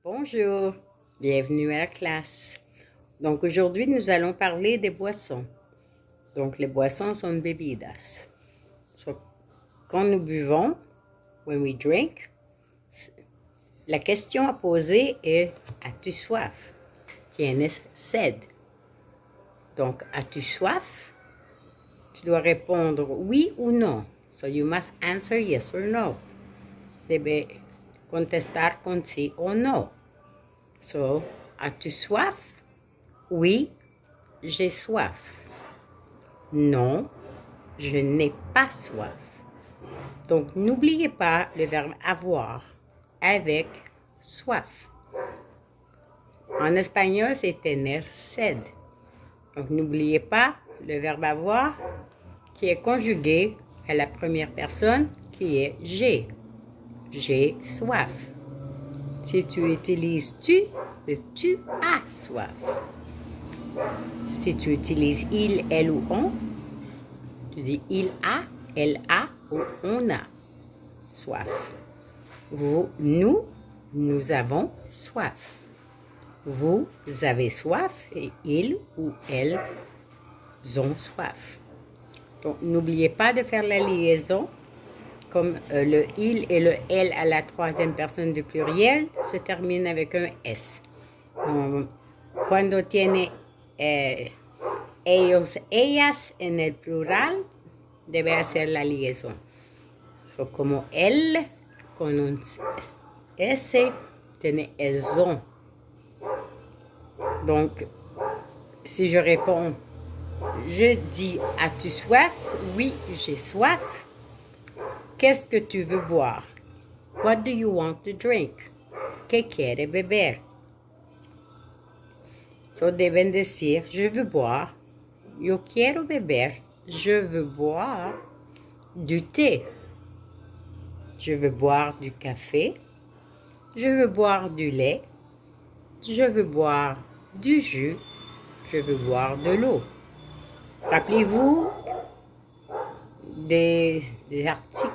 Bonjour, bienvenue à la classe. Donc aujourd'hui, nous allons parler des boissons. Donc les boissons sont bebidas. Quand nous buvons, when we drink, la question à poser est as-tu soif? Tienes sed? Donc as-tu soif? Tu dois répondre oui ou non. So you must answer yes or no. Debe contestar con sí o no. So, as-tu soif? Oui, j'ai soif. Non, je n'ai pas soif. Donc, n'oubliez pas le verbe avoir avec soif. En espagnol, c'est tener sed. Donc, n'oubliez pas le verbe avoir qui est conjugué à la première personne qui est j'ai. J'ai soif. Si tu utilises tu, le tu as soif. Si tu utilises il, elle ou on, tu dis il a, elle a ou on a soif. Nous avons soif. Vous avez soif et ils ou elles ont soif. Donc, n'oubliez pas de faire la liaison. Comme le il et le elle à la troisième personne du pluriel se termine avec un S. Cuando tiene ellos, ellas en el plural, debe hacer la liaison. So, como elle, con un S, tiene elles ont. Donc, si je réponds, je dis, as-tu soif? Oui, j'ai soif. Qu'est-ce que tu veux boire? What do you want to drink? ¿Qué quiere beber? So deben decir, je veux boire. Yo quiero beber. Je veux boire du thé. Je veux boire du café. Je veux boire du lait. Je veux boire du jus. Je veux boire de l'eau. Rappelez-vous des articles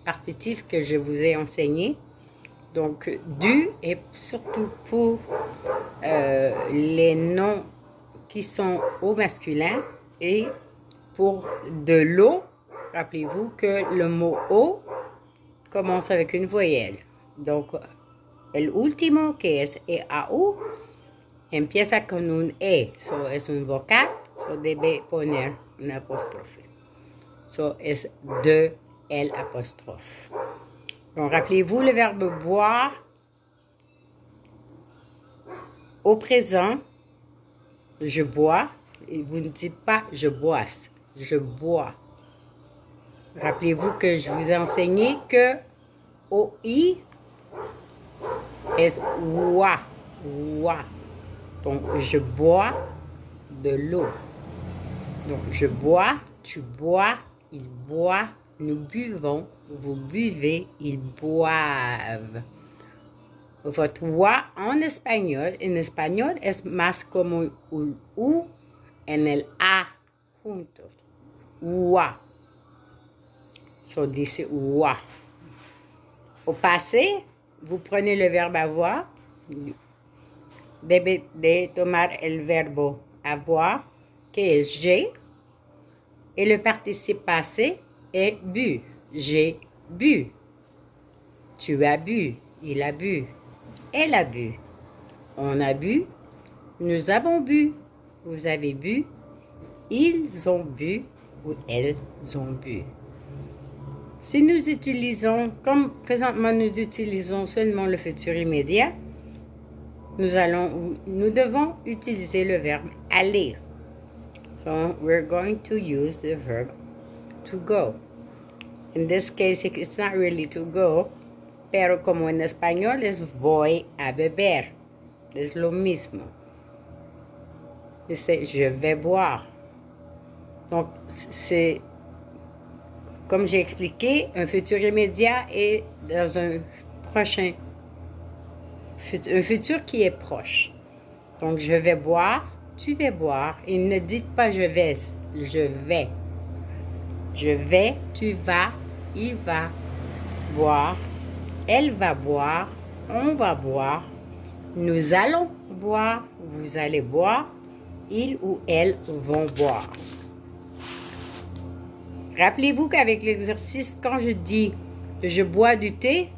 partitifs que je vous ai enseignés. Donc, du est surtout pour les noms qui sont au masculin et pour de l'eau. Rappelez-vous que le mot eau commence avec une voyelle. Donc, el último, que es EAU, empieza con un E. So, es un vocal, so debe poner un apóstrofe. So, es de L apostrophe. Donc, rappelez-vous le verbe boire. Au présent, je bois. Et vous ne dites pas je boisse, je bois. Rappelez-vous que je vous ai enseigné que OI est wa, wa. Donc, je bois de l'eau. Donc, je bois, tu bois, il boit. Nous buvons, vous buvez, ils boivent. Votre wa en espagnol es más como un U en el A juntos. Wa. So dice wa. Au passé, vous prenez le verbe avoir. Debe de tomar el verbo avoir, que es j'ai. Et le participe passé est bu. J'ai bu. Tu as bu. Il a bu. Elle a bu. On a bu. Nous avons bu. Vous avez bu. Ils ont bu ou elles ont bu. Si nous utilisons, comme présentement nous utilisons seulement le futur immédiat, nous devons utiliser le verbe aller. So we're going to use the verb to go. In this case, it's not really to go, pero como en español es voy a beber. Es lo mismo. Dice je vais boire. Donc, c'est, comme j'ai expliqué, un futur immédiat est dans un prochain, un futur qui est proche. Donc, je vais boire, tu vas boire, et ne dites pas je vais, je vais. Je vais, tu vas, il va boire, elle va boire, on va boire, Nous allons boire, vous allez boire, ils ou elles vont boire. Rappelez-vous qu'avec l'exercice, quand je dis que je bois du thé,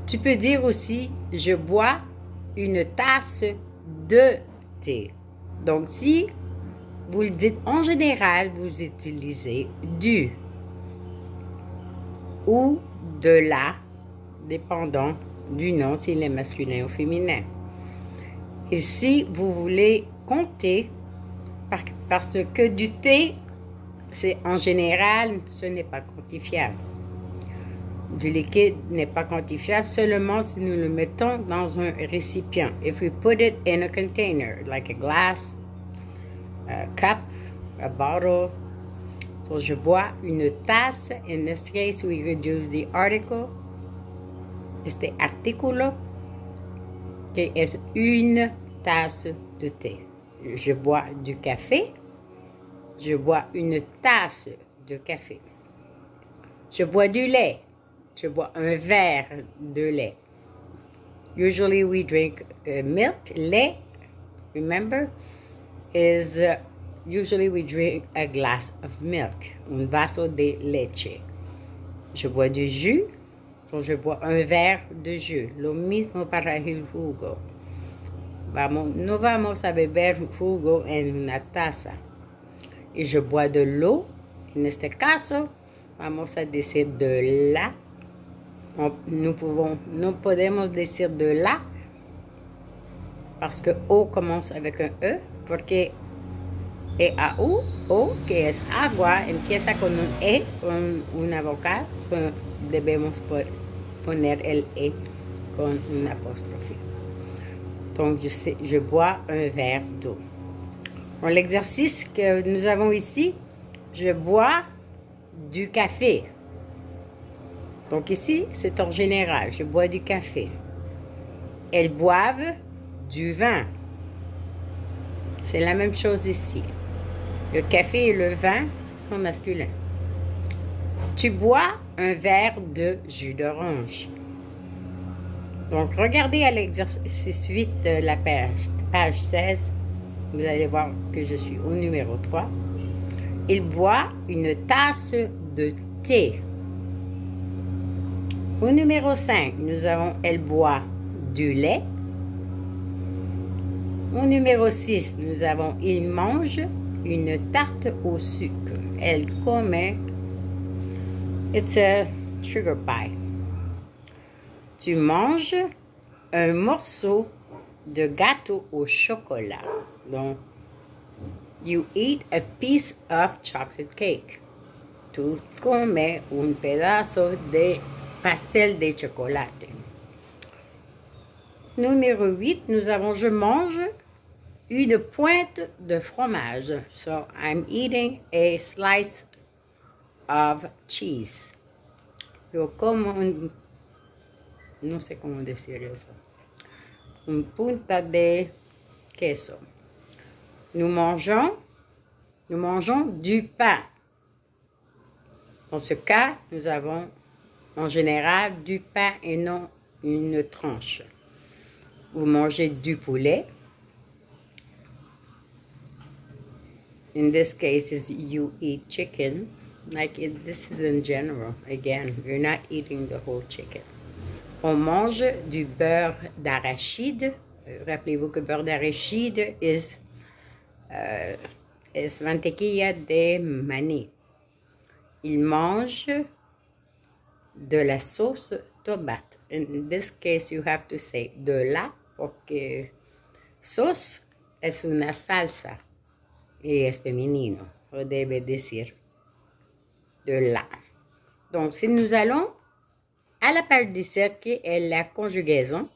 tu peux dire aussi je bois une tasse de thé. Donc si vous le dites en général, vous utilisez du ou de la, dépendant du nom, s'il est masculin ou féminin. Et si vous voulez compter, parce que du thé, c'est en général, ce n'est pas quantifiable. Du liquide n'est pas quantifiable seulement si nous le mettons dans un récipient. If we put it in a container, like a glass, a cup, a bottle. So je bois une tasse. In this case, we reduce the article. Este artículo, que es une tasse de thé. Je bois du café. Je bois une tasse de café. Je bois du lait. Je bois un verre de lait. Usually we drink milk. Lait, remember, is usually we drink a glass of milk. Un vaso de leche. Je bois du jus. Donc je bois un verre de jus. Lo mismo para el jugo. No vamos a beber jugo en una taza. Y je bois de l'eau. En este caso, vamos a decir de la. No podemos decir de la parce que O commence avec un E, porque E-A-U, O, que es agua, empieza con un E, con una vocal, debemos poner el E con un apostrophe. Donc, je bois un verre d'eau. Bon, l'exercice que nous avons ici, je bois du café. Donc ici, c'est en général, je bois du café. Elles boivent du vin. C'est la même chose ici. Le café et le vin sont masculins. Tu bois un verre de jus d'orange. Donc, regardez à l'exercice 8 de la page 16. Vous allez voir que je suis au numéro 3. Il boit une tasse de thé. Au numéro 5, nous avons elle boit du lait. Au numéro 6, nous avons il mange une tarte au sucre. Elle come. It's a sugar pie. Tu manges un morceau de gâteau au chocolat. Donc, you eat a piece of chocolate cake. Tu comes un pedazo de pastel de chocolate. Numéro 8, nous avons je mange une pointe de fromage. So, I'm eating a slice of cheese. Yo como no sé cómo decir eso. Une punta de queso. Nous mangeons du pain. Dans ce cas, nous avons en général du pain et non une tranche. Vous mangez du poulet. In this case, you eat chicken. This is in general. Again, you're not eating the whole chicken. On mange du beurre d'arachide. Rappelez-vous que beurre d'arachide is mantequilla de maní. Il mange de la sauce tomate. In this case, you have to say de la, porque sauce es una salsa y es femenino. On debe decir de la. Donc, si nous allons à la page 17, qui est la conjugaison,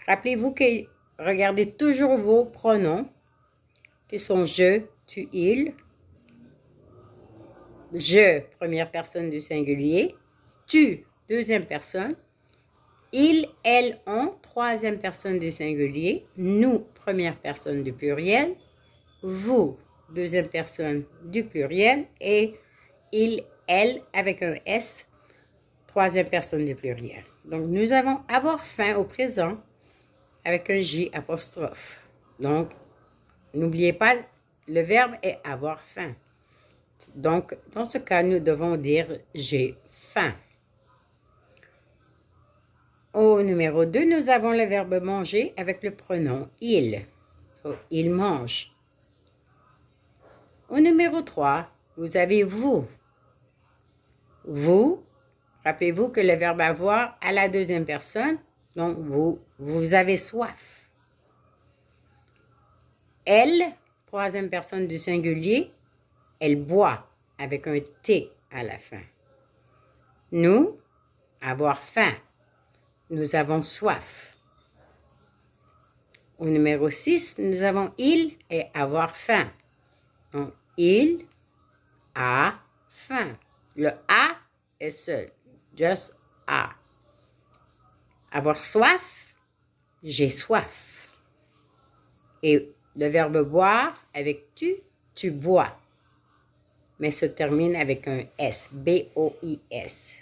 rappelez-vous que regardez toujours vos pronoms, qui sont je, tu, il. Je, première personne du singulier. Tu, deuxième personne. Il, elle, on, troisième personne du singulier. Nous, première personne du pluriel. Vous, deuxième personne du pluriel. Et il, elle, avec un S, troisième personne du pluriel. Donc, nous avons avoir faim au présent avec un J apostrophe. Donc, n'oubliez pas, le verbe est avoir faim. Donc, dans ce cas, nous devons dire j'ai faim. Au numéro 2, nous avons le verbe manger avec le pronom il. So, il mange. Au numéro 3, vous avez vous. Vous, rappelez-vous que le verbe avoir à la deuxième personne, donc vous avez soif. Elle, troisième personne du singulier, elle boit avec un T à la fin. Nous, avoir faim. Nous avons soif. Au numéro 6, nous avons il et avoir faim. Donc, il a faim. Le a est seul. Just a. Avoir soif, j'ai soif. Et le verbe boire avec tu bois. Mais se termine avec un S. B-O-I-S.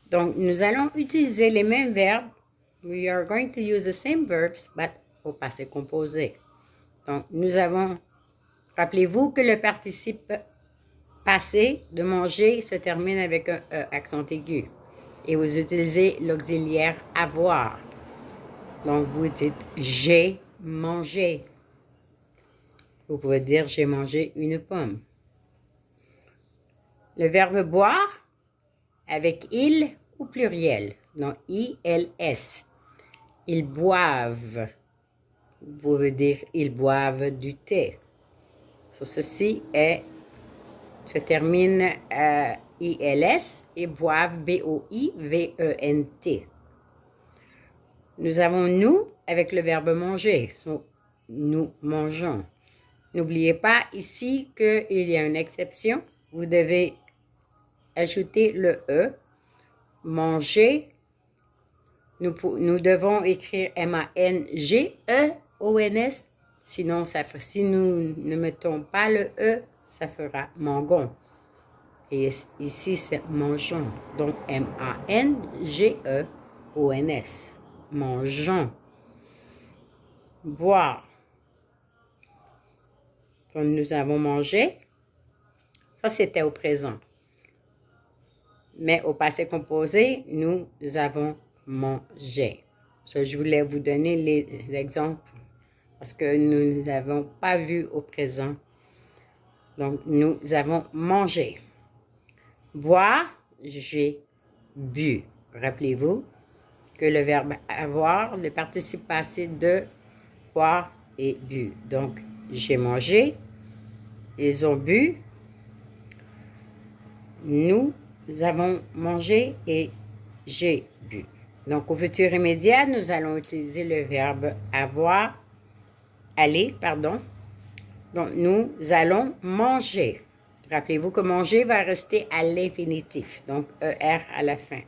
Donc, nous allons utiliser les mêmes verbes. We are going to use the same verbs, but au passé composé. Donc, nous avons, rappelez-vous que le participe passé de manger se termine avec un E, accent aigu. Et vous utilisez l'auxiliaire avoir. Donc, vous dites j'ai mangé. Vous pouvez dire j'ai mangé une pomme. Le verbe boire avec il ou pluriel. Donc, I-L-S. Ils boivent. Vous pouvez dire ils boivent du thé. So, ceci se termine I-L-S et boivent B-O-I-V-E-N-T. Nous avons nous avec le verbe manger. So, nous mangeons. N'oubliez pas ici qu'il y a une exception. Vous devez ajouter le E. Manger. Nous devons écrire M-A-N-G-E-O-N-S. Sinon, si nous ne mettons pas le E, ça fera mangon. Et ici, c'est mangeons. Donc, M-A-N-G-E-O-N-S. Mangeons. Boire. Quand nous avons mangé, ça c'était au présent. Mais au passé composé, nous avons mangé. So, je voulais vous donner les exemples parce que nous ne l'avons pas vu au présent. Donc, nous avons mangé. Boire, j'ai bu. Rappelez-vous que le verbe avoir, le participe passé de boire et bu. Donc, j'ai mangé, ils ont bu, nous avons mangé et j'ai bu. Donc, au futur immédiat, nous allons utiliser le verbe avoir, aller, pardon. Donc, nous allons manger. Rappelez-vous que manger va rester à l'infinitif, donc ER à la fin.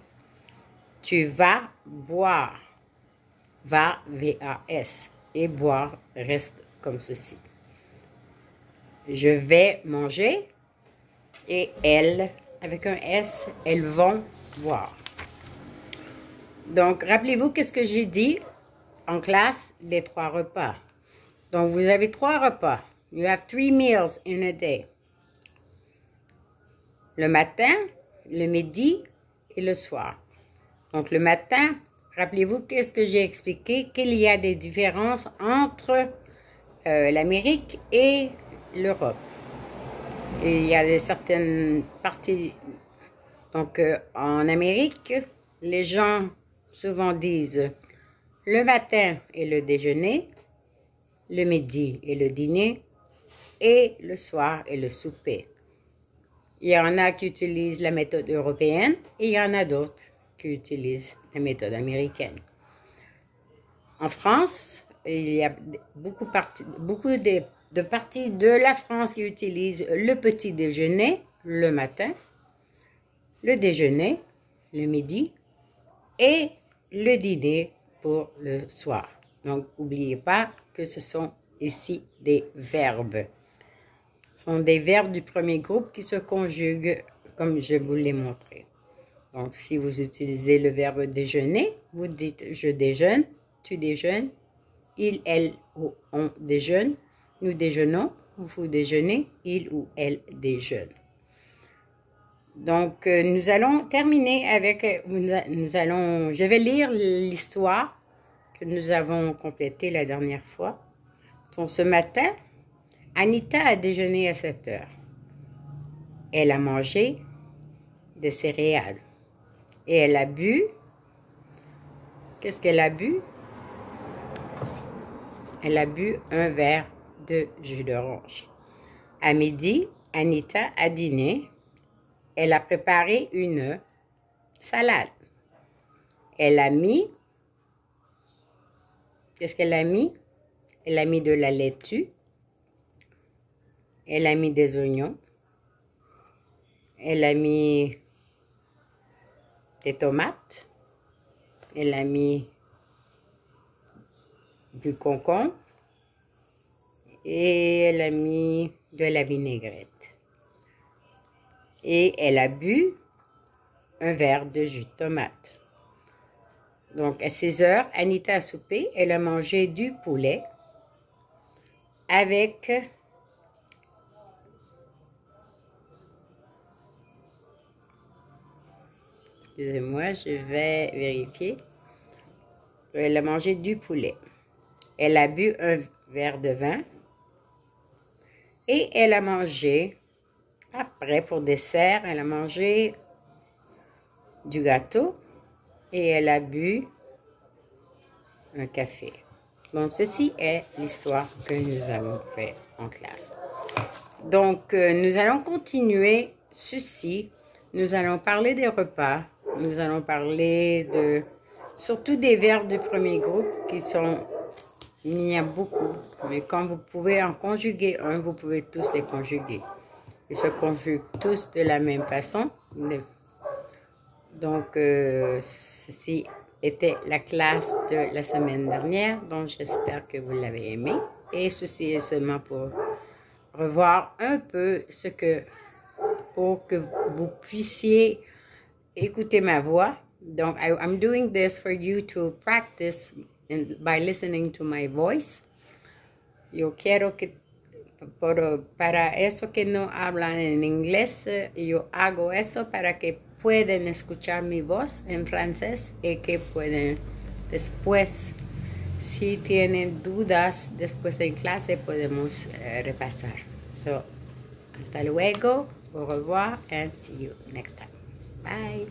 Tu vas boire, va, V-A-S, et boire reste comme ceci. Je vais manger et elles, avec un S, elles vont boire. Donc, rappelez-vous qu'est-ce que j'ai dit en classe, les 3 repas. Donc, vous avez 3 repas. You have 3 meals in a day. Le matin, le midi et le soir. Donc, le matin, rappelez-vous qu'est-ce que j'ai expliqué, qu'il y a des différences entre l'Amérique et l'Europe. Il y a certaines parties. Donc, en Amérique, les gens souvent disent le matin et le déjeuner, le midi et le dîner, et le soir et le souper. Il y en a qui utilisent la méthode européenne et il y en a d'autres qui utilisent la méthode américaine. En France, il y a beaucoup de parties de la France qui utilisent le petit déjeuner le matin, le déjeuner le midi et le dîner pour le soir. Donc, n'oubliez pas que ce sont ici des verbes. Ce sont des verbes du premier groupe qui se conjuguent comme je vous l'ai montré. Donc, si vous utilisez le verbe déjeuner, vous dites « je déjeune »,« tu déjeunes »,« il, elle ou on déjeune »,« nous déjeunons », vous déjeunez, il ou elle déjeune. Donc, nous allons terminer avec, je vais lire l'histoire que nous avons complétée la dernière fois. Donc, ce matin, Anita a déjeuné à 7 heures. Elle a mangé des céréales. Et elle a bu. Qu'est-ce qu'elle a bu? Elle a bu un verre de jus d'orange. À midi, Anita a dîné. Elle a préparé une salade. Elle a mis. Qu'est-ce qu'elle a mis? Elle a mis de la laitue. Elle a mis des oignons. Elle a mis des tomates. Elle a mis du concombre. Et elle a mis de la vinaigrette. Et elle a bu un verre de jus de tomate. Donc, à 6 heures, Anita a soupé. Elle a mangé du poulet avec excusez-moi, je vais vérifier. Elle a mangé du poulet. Elle a bu un verre de vin. Et elle a mangé, après pour dessert, elle a mangé du gâteau. Et elle a bu un café. Donc, ceci est l'histoire que nous avons fait en classe. Donc, nous allons continuer ceci. Nous allons parler des repas. Nous allons parler surtout des verbes du premier groupe qui sont, il y a beaucoup. Mais quand vous pouvez en conjuguer un, vous pouvez tous les conjuguer. Ils se conjuguent tous de la même façon. Donc, ceci était la classe de la semaine dernière, donc j'espère que vous l'avez aimé. Et ceci est seulement pour revoir un peu pour que vous puissiez écouter ma voix. Donc, I'm doing this for you to practice by listening to my voice. Yo quiero que, para eso que no hablan en inglés, yo hago eso para que pueden escuchar mi voz en francés y que pueden después, si tienen dudas después en clase, podemos repasar. So, hasta luego, au revoir, and see you next time. Bye.